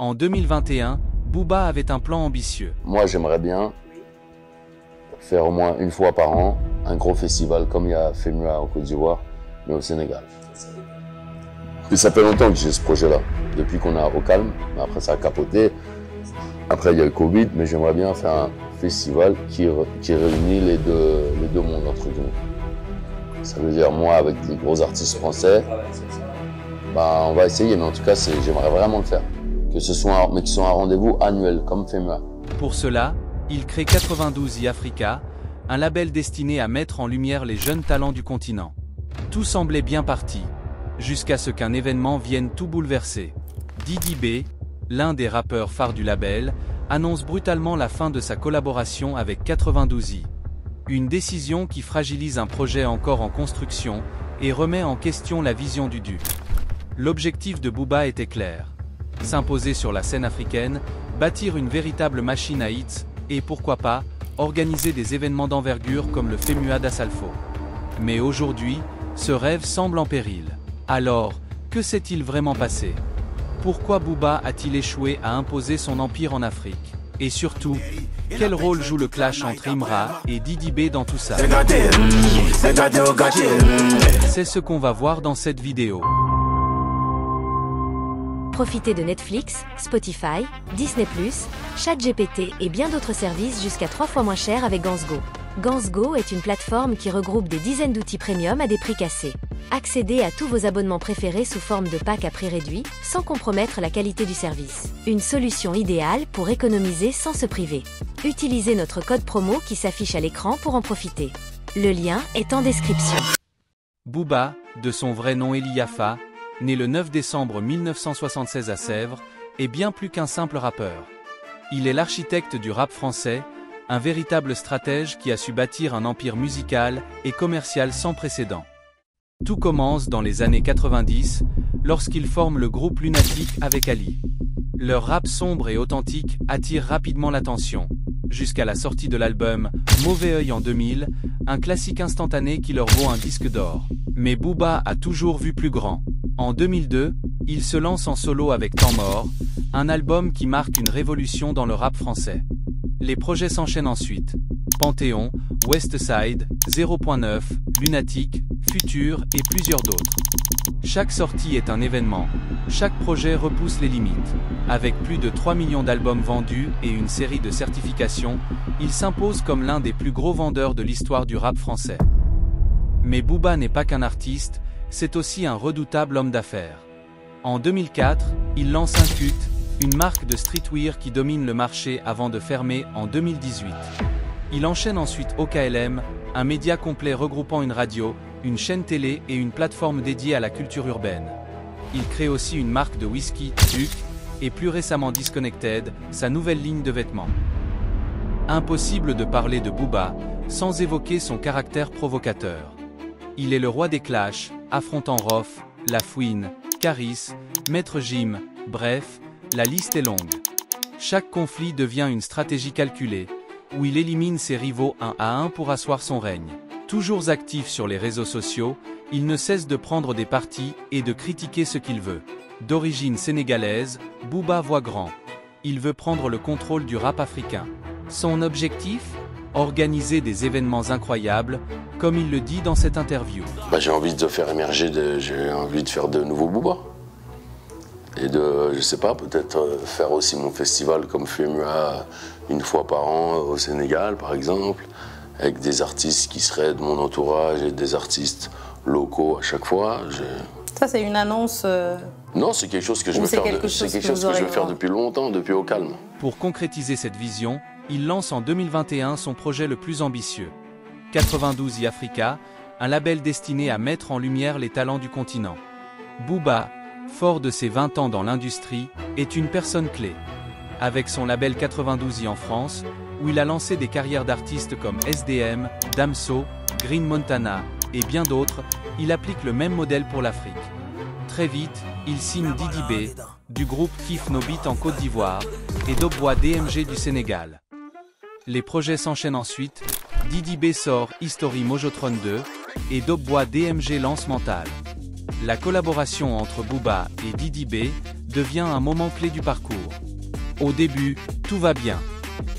En 2021, Booba avait un plan ambitieux. Moi, j'aimerais bien faire au moins une fois par an un gros festival comme il y a FEMUA en Côte d'Ivoire, mais au Sénégal. Et ça fait longtemps que j'ai ce projet-là, depuis qu'on est au calme, mais après ça a capoté. Après il y a eu Covid, mais j'aimerais bien faire un festival qui réunit les deux mondes entre guillemets. Ça veut dire moi avec des gros artistes français, bah, on va essayer, mais en tout cas j'aimerais vraiment le faire. Que ce soit un rendez-vous annuel comme FEMUA. Pour cela, il crée 92 Africa, un label destiné à mettre en lumière les jeunes talents du continent. Tout semblait bien parti, jusqu'à ce qu'un événement vienne tout bouleverser. Didi B, l'un des rappeurs phares du label, annonce brutalement la fin de sa collaboration avec 92 Une décision qui fragilise un projet encore en construction et remet en question la vision du duc. L'objectif de Booba était clair. S'imposer sur la scène africaine, bâtir une véritable machine à hits, et pourquoi pas, organiser des événements d'envergure comme le FEMUA d'Assalfo. Mais aujourd'hui, ce rêve semble en péril. Alors, que s'est-il vraiment passé? Pourquoi Booba a-t-il échoué à imposer son empire en Afrique? Et surtout, quel rôle joue le clash entre Imra et Didi B dans tout ça? C'est ce qu'on va voir dans cette vidéo. Profitez de Netflix, Spotify, Disney+, ChatGPT et bien d'autres services jusqu'à 3 fois moins cher avec GansGo. GansGo est une plateforme qui regroupe des dizaines d'outils premium à des prix cassés. Accédez à tous vos abonnements préférés sous forme de packs à prix réduit, sans compromettre la qualité du service. Une solution idéale pour économiser sans se priver. Utilisez notre code promo qui s'affiche à l'écran pour en profiter. Le lien est en description. Booba, de son vrai nom Eli Yafa, né le 9 décembre 1976 à Sèvres, est bien plus qu'un simple rappeur. Il est l'architecte du rap français, un véritable stratège qui a su bâtir un empire musical et commercial sans précédent. Tout commence dans les années 90, lorsqu'il forme le groupe Lunatic avec Ali. Leur rap sombre et authentique attire rapidement l'attention, jusqu'à la sortie de l'album Mauvais Oeil en 2000, un classique instantané qui leur vaut un disque d'or. Mais Booba a toujours vu plus grand. En 2002, il se lance en solo avec Temps Mort, un album qui marque une révolution dans le rap français. Les projets s'enchaînent ensuite. Panthéon, Westside, 0.9, Lunatic, Futur et plusieurs d'autres. Chaque sortie est un événement, chaque projet repousse les limites. Avec plus de 3 millions d'albums vendus et une série de certifications, il s'impose comme l'un des plus gros vendeurs de l'histoire du rap français. Mais Booba n'est pas qu'un artiste, c'est aussi un redoutable homme d'affaires. En 2004, il lance Incult, une marque de streetwear qui domine le marché avant de fermer en 2018. Il enchaîne ensuite OKLM, un média complet regroupant une radio, une chaîne télé et une plateforme dédiée à la culture urbaine. Il crée aussi une marque de whisky, Duc, et plus récemment Disconnected, sa nouvelle ligne de vêtements. Impossible de parler de Booba sans évoquer son caractère provocateur. Il est le roi des clashs, affrontant Rof, La Fouine, Caris, Maître Jim, bref, la liste est longue. Chaque conflit devient une stratégie calculée, où il élimine ses rivaux un à un pour asseoir son règne. Toujours actif sur les réseaux sociaux, il ne cesse de prendre des partis et de critiquer ce qu'il veut. D'origine sénégalaise, Booba voit grand. Il veut prendre le contrôle du rap africain. Son objectif? Organiser des événements incroyables, comme il le dit dans cette interview. J'ai envie de faire émerger, j'ai envie de faire de nouveaux Booba. Et je sais pas, peut-être faire aussi mon festival comme FEMUA une fois par an au Sénégal, par exemple, avec des artistes qui seraient de mon entourage et des artistes locaux à chaque fois. Ça, c'est une annonce Non, c'est quelque chose que je veux faire, depuis longtemps, depuis Au Calme. Pour concrétiser cette vision, il lance en 2021 son projet le plus ambitieux. 92 Africa, un label destiné à mettre en lumière les talents du continent. Booba, fort de ses 20 ans dans l'industrie, est une personne clé. Avec son label 92 en France, où il a lancé des carrières d'artistes comme SDM, Damso, Green Montana et bien d'autres, il applique le même modèle pour l'Afrique. Très vite, il signe Didi B, du groupe Kif No Beat en Côte d'Ivoire, et Dobbois DMG du Sénégal. Les projets s'enchaînent ensuite, Didi B sort History Mojotron 2, et Dobbois DMG lance Mental. La collaboration entre Booba et Didi B devient un moment clé du parcours. Au début, tout va bien.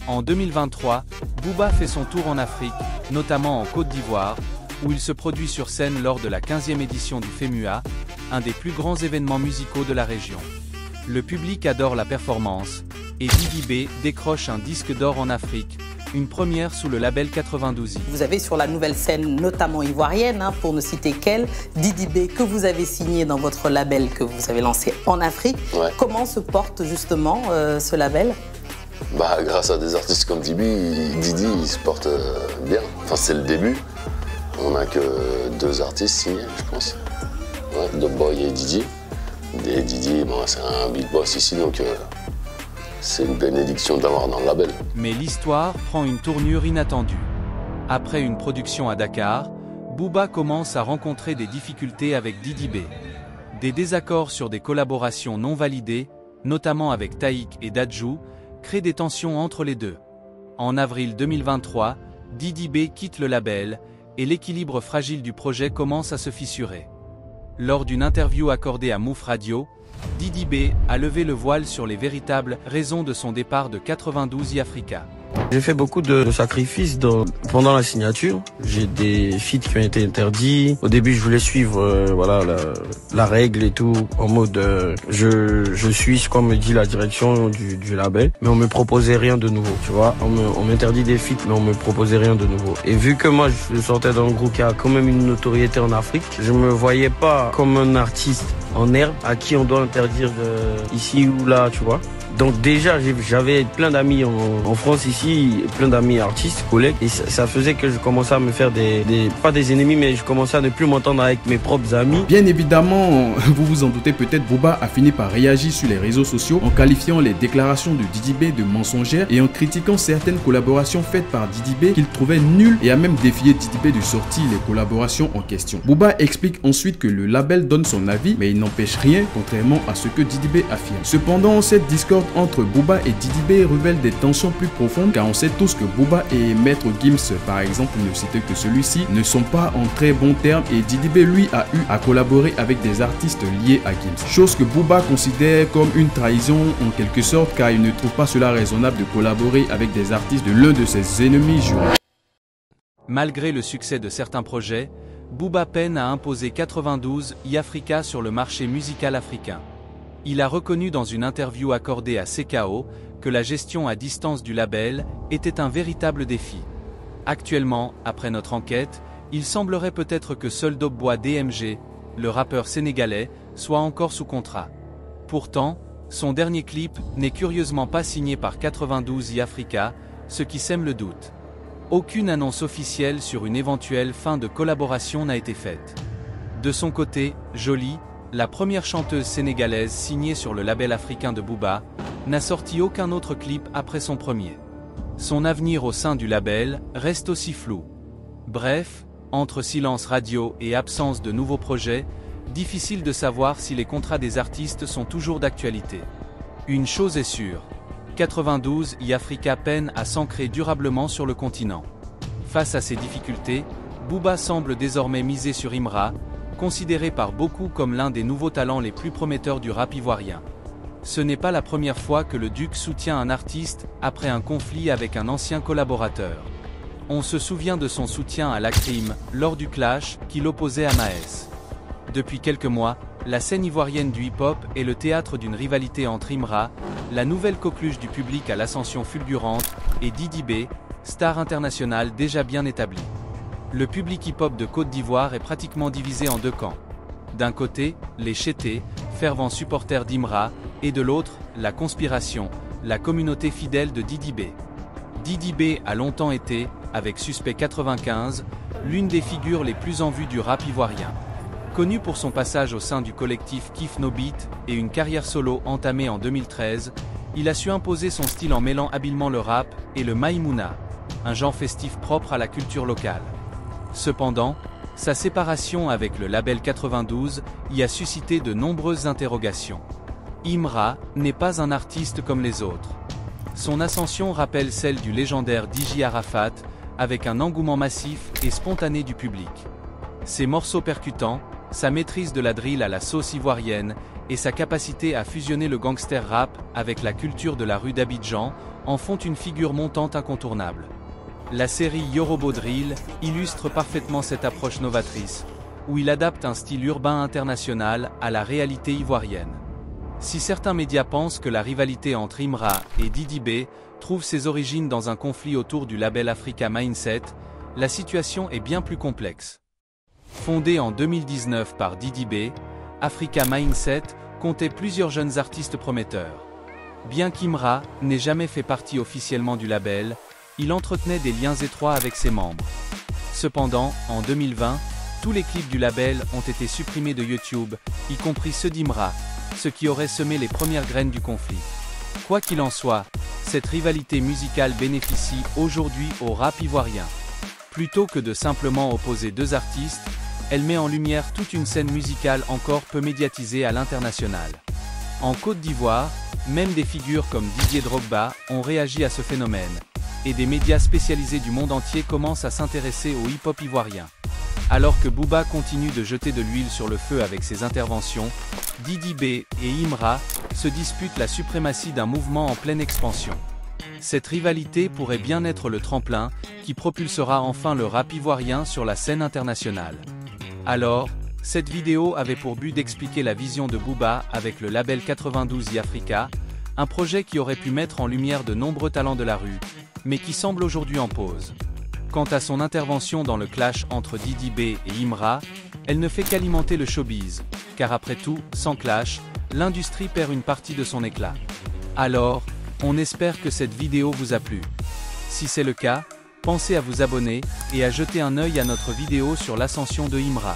En 2023, Booba fait son tour en Afrique, notamment en Côte d'Ivoire, où il se produit sur scène lors de la 15e édition du FEMUA, un des plus grands événements musicaux de la région. Le public adore la performance, et Didi B décroche un disque d'or en Afrique, une première sous le label 92i. Vous avez sur la nouvelle scène, notamment ivoirienne, pour ne citer qu'elle, Didi B, que vous avez signé dans votre label que vous avez lancé en Afrique. Ouais. Comment se porte justement ce label ? Grâce à des artistes comme Didi, il se porte bien. Enfin, c'est le début. On n'a que 2 artistes signés, je pense. Ouais, Dope Boy et Didi. Et Didi, c'est un big boss ici, donc c'est une bénédiction d'avoir dans le label. Mais l'histoire prend une tournure inattendue. Après une production à Dakar, Booba commence à rencontrer des difficultés avec Didi B. Des désaccords sur des collaborations non validées, notamment avec Taïk et Dadju, créent des tensions entre les deux. En avril 2023, Didi B quitte le label, et l'équilibre fragile du projet commence à se fissurer. Lors d'une interview accordée à Mouf Radio, Didi B a levé le voile sur les véritables raisons de son départ de 92i Africa. J'ai fait beaucoup de sacrifices pendant la signature. J'ai des feats qui ont été interdits. Au début, je voulais suivre la règle et tout, en mode je suis ce qu'on me dit la direction du label, mais on me proposait rien de nouveau, tu vois. On m'interdit des feats, mais on me proposait rien de nouveau. Et vu que moi, je sortais d'un groupe qui a quand même une notoriété en Afrique, je me voyais pas comme un artiste en herbe à qui on doit interdire ici ou là, tu vois. Donc déjà, j'avais plein d'amis en France ici, plein d'amis artistes, collègues, et ça faisait que je commençais à me faire pas des ennemis, mais je commençais à ne plus m'entendre avec mes propres amis. Bien évidemment, vous vous en doutez peut-être, Booba a fini par réagir sur les réseaux sociaux en qualifiant les déclarations de Didi B de mensongères et en critiquant certaines collaborations faites par Didi B qu'il trouvait nulles et a même défié Didi B de sortir les collaborations en question. Booba explique ensuite que le label donne son avis, mais il n'empêche rien, contrairement à ce que Didi B affirme. Cependant, cette discorde entre Booba et Didi B révèle des tensions plus profondes, car on sait tous que Booba et Maître Gims, par exemple, ne citer que celui-ci, ne sont pas en très bons termes, et Didi B lui a eu à collaborer avec des artistes liés à Gims. Chose que Booba considère comme une trahison en quelque sorte, car il ne trouve pas cela raisonnable de collaborer avec des artistes de l'un de ses ennemis jurés. Malgré le succès de certains projets, Booba peine à imposer 92i Africa sur le marché musical africain. Il a reconnu dans une interview accordée à CKO que la gestion à distance du label était un véritable défi. Actuellement, après notre enquête, il semblerait peut-être que seul Dope Boy DMG, le rappeur sénégalais, soit encore sous contrat. Pourtant, son dernier clip n'est curieusement pas signé par 92i Africa, ce qui sème le doute. Aucune annonce officielle sur une éventuelle fin de collaboration n'a été faite. De son côté, Jolie, la première chanteuse sénégalaise signée sur le label africain de Booba, n'a sorti aucun autre clip après son premier. Son avenir au sein du label reste aussi flou. Bref, entre silence radio et absence de nouveaux projets, difficile de savoir si les contrats des artistes sont toujours d'actualité. Une chose est sûre, 92i Africa peine à s'ancrer durablement sur le continent. Face à ces difficultés, Booba semble désormais miser sur Imra, considéré par beaucoup comme l'un des nouveaux talents les plus prometteurs du rap ivoirien. Ce n'est pas la première fois que le Duc soutient un artiste après un conflit avec un ancien collaborateur. On se souvient de son soutien à Lacrim lors du clash qui l'opposait à Maes. Depuis quelques mois, la scène ivoirienne du hip-hop est le théâtre d'une rivalité entre Imra, la nouvelle coqueluche du public à l'ascension fulgurante, et Didi B, star internationale déjà bien établie. Le public hip-hop de Côte d'Ivoire est pratiquement divisé en deux camps. D'un côté, les Chétés, fervents supporters d'Imra, et de l'autre, la conspiration, la communauté fidèle de Didi B. Didi B a longtemps été, avec Suspect 95, l'une des figures les plus en vue du rap ivoirien. Connu pour son passage au sein du collectif Kiff No Beat et une carrière solo entamée en 2013, il a su imposer son style en mêlant habilement le rap et le maïmouna, un genre festif propre à la culture locale. Cependant, sa séparation avec le label 92 y a suscité de nombreuses interrogations. Imra n'est pas un artiste comme les autres. Son ascension rappelle celle du légendaire DJ Arafat, avec un engouement massif et spontané du public. Ses morceaux percutants, sa maîtrise de la drill à la sauce ivoirienne et sa capacité à fusionner le gangster rap avec la culture de la rue d'Abidjan en font une figure montante incontournable. La série Yorobo Drill illustre parfaitement cette approche novatrice, où il adapte un style urbain international à la réalité ivoirienne. Si certains médias pensent que la rivalité entre Imra et Didi B trouve ses origines dans un conflit autour du label Africa Mindset, la situation est bien plus complexe. Fondé en 2019 par Didi B, Africa Mindset comptait plusieurs jeunes artistes prometteurs. Bien qu'Imra n'ait jamais fait partie officiellement du label, il entretenait des liens étroits avec ses membres. Cependant, en 2020, tous les clips du label ont été supprimés de YouTube, y compris ceux d'Imra, ce qui aurait semé les premières graines du conflit. Quoi qu'il en soit, cette rivalité musicale bénéficie aujourd'hui au rap ivoirien. Plutôt que de simplement opposer deux artistes, elle met en lumière toute une scène musicale encore peu médiatisée à l'international. En Côte d'Ivoire, même des figures comme Didier Drogba ont réagi à ce phénomène, et des médias spécialisés du monde entier commencent à s'intéresser au hip-hop ivoirien. Alors que Booba continue de jeter de l'huile sur le feu avec ses interventions, Didi B et Imra se disputent la suprématie d'un mouvement en pleine expansion. Cette rivalité pourrait bien être le tremplin qui propulsera enfin le rap ivoirien sur la scène internationale. Alors, cette vidéo avait pour but d'expliquer la vision de Booba avec le label 92 Africa, un projet qui aurait pu mettre en lumière de nombreux talents de la rue, mais qui semble aujourd'hui en pause. Quant à son intervention dans le clash entre Didi B et Imra, elle ne fait qu'alimenter le showbiz, car après tout, sans clash, l'industrie perd une partie de son éclat. Alors, on espère que cette vidéo vous a plu. Si c'est le cas, pensez à vous abonner et à jeter un œil à notre vidéo sur l'ascension de Imra.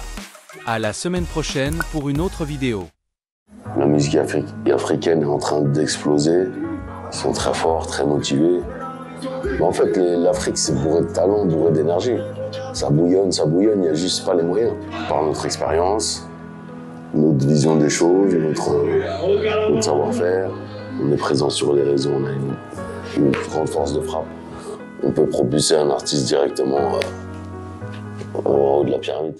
À la semaine prochaine pour une autre vidéo. La musique africaine est en train d'exploser. Ils sont très forts, très motivés. Mais en fait, l'Afrique, c'est bourré de talent, bourré d'énergie. Ça bouillonne, il n'y a juste pas les moyens. Par notre expérience, notre vision des choses, notre savoir-faire, on est présent sur les réseaux, on a une grande force de frappe. On peut propulser un artiste directement au haut de la pyramide.